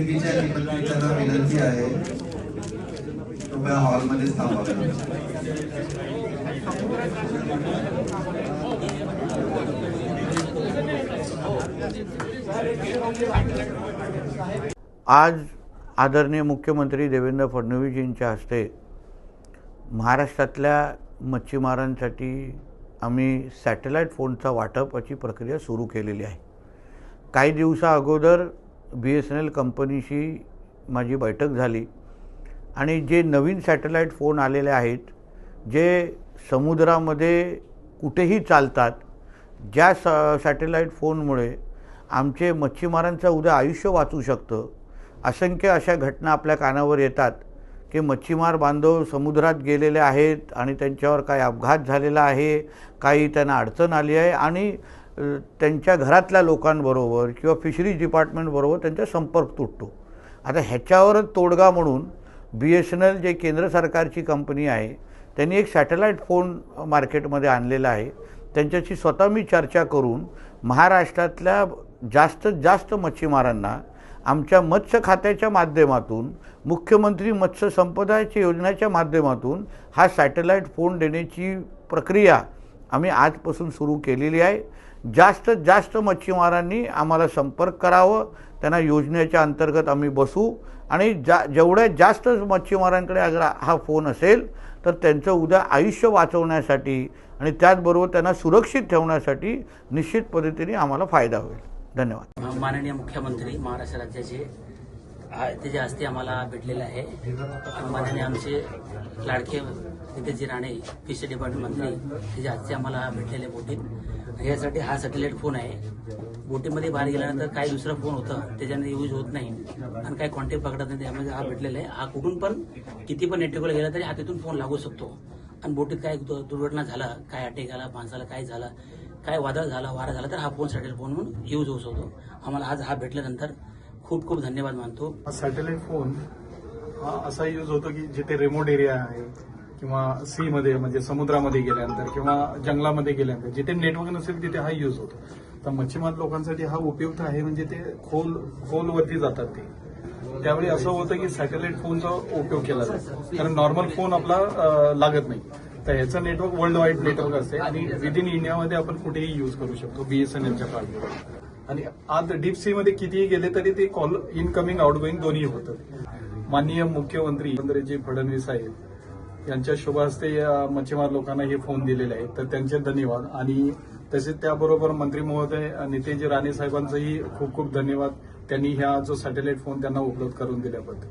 पत्रिकेच्या निमंत्रितांना विनंती आहे कृपया हॉलमध्ये थांबावे. आज आदरणीय मुख्यमंत्री देवेंद्र फडणवीसजींच्या हस्ते महाराष्ट्रातल्या मच्छीमारांसाठी आम्ही सॅटेलाईट फोनचा वाटपाची प्रक्रिया सुरू केलेली आहे. काही दिवसा अगोदर BSNL कंपनीशी माझी बैठक झाली आणि जे नवीन सॅटेलाईट फोन आलेले आहेत, जे समुद्रामध्ये कुठेही चालतात, ज्या सॅटेलाईट फोनमुळे आमचे मच्छीमारांचं उद्या आयुष्य वाचू शकतं. असंख्य अशा घटना आपल्या कानावर येतात की मच्छीमार बांधव समुद्रात गेलेले आहेत आणि त्यांच्यावर काही अपघात झालेला आहे, काही त्यांना अडचण आली आहे आणि त्यांच्या घरातल्या लोकांबरोबर किंवा फिशरीज डिपार्टमेंटबरोबर त्यांचा संपर्क तुटतो. आता ह्याच्यावरच तोडगा म्हणून BSNL जे केंद्र सरकारची कंपनी आहे त्यांनी एक सॅटेलाईट फोन मार्केटमध्ये आणलेला आहे. त्यांच्याशी स्वतः मी चर्चा करून महाराष्ट्रातल्या जास्तीत जास्त मच्छीमारांना आमच्या मत्स्य खात्याच्या माध्यमातून, मुख्यमंत्री मत्स्य संपदाच्या योजनेच्या माध्यमातून हा सॅटेलाईट फोन देण्याची प्रक्रिया आम्ही आजपासून सुरू केलेली आहे. जास्तीत जास्त मच्छीमारांनी आम्हाला संपर्क करावं, त्यांना योजनेच्या अंतर्गत आम्ही बसू आणि जेवढ्या जास्त मच्छीमारांकडे अगर हा फोन असेल तर त्यांचं उद्या आयुष्य वाचवण्यासाठी आणि त्याचबरोबर त्यांना सुरक्षित ठेवण्यासाठी निश्चित पद्धतीने आम्हाला फायदा होईल. धन्यवाद. माननीय मुख्यमंत्री महाराष्ट्र राज्याचे त्याच्या हस्ते आम्हाला भेटलेले आहे. माननीय आमचे लाडके नितेशजी राणे फिश डिपार्टमेंट मंत्री त्याच्या हस्ते आम्हाला भेटलेले बोटीत. यासाठी हा सॅटेलाईट फोन आहे. बोटीमध्ये बाहेर गेल्यानंतर काही दुसरा फोन होतं त्याच्याने यूज होत नाही आणि काही कॉन्टॅक्ट पकडत नाही, त्यामुळे हा भेटलेला आहे. हा कुठून पण किती पण नेटवर्कला गेला तरी हा तिथून फोन लागू शकतो आणि बोटीत काय दुर्घटना झाला, काय अटॅक आला, माणसाला काय झाला, काय वादळ झाला, वारा झाला तर हा फोन सॅटेलाईट फोन म्हणून यूज होऊ शकतो. आम्हाला आज हा भेटल्यानंतर खूप खूप धन्यवाद मानतो. सॅटेलाईट फोन हा असा यूज होतो की जिथे रिमोट एरिया आहे किंवा सी मध्ये म्हणजे समुद्रामध्ये गेल्यानंतर किंवा जंगलामध्ये गेल्यानंतर जिथे नेटवर्क नसेल तिथे हा यूज होतो. तर मच्छीमार लोकांसाठी हा उपयुक्त आहे. म्हणजे ते खोलवरती जातात ते, त्यावेळी असं होतं की सॅटेलाईट फोनचा उपयोग केला जातो कारण नॉर्मल फोन आपला लागत नाही. तर ह्याचं नेटवर्क वर्ल्ड वाईड नेटवर्क असते आणि विदिन इंडियामध्ये आपण कुठेही यूज करू शकतो BSNLच्या प्लॅटफॉर्मवर. आणि आज डीप सी मध्ये कितीही गेले तरी ते कॉल इनकमिंग आउटगोईंग दोन्ही होतं. माननीय मुख्यमंत्री देवेंद्रजी फडणवीस साहेब यांच्या शुभ हस्ते मच्छीमार लोकांना हे फोन दिलेले आहेत, तर त्यांचे धन्यवाद. आणि तसेच त्याबरोबर मंत्री महोदय नितेशजी राणे साहेबांचंही खूप खूप धन्यवाद. त्यांनी हा जो सॅटेलाईट फोन त्यांना उपलब्ध करून दिल्याबद्दल.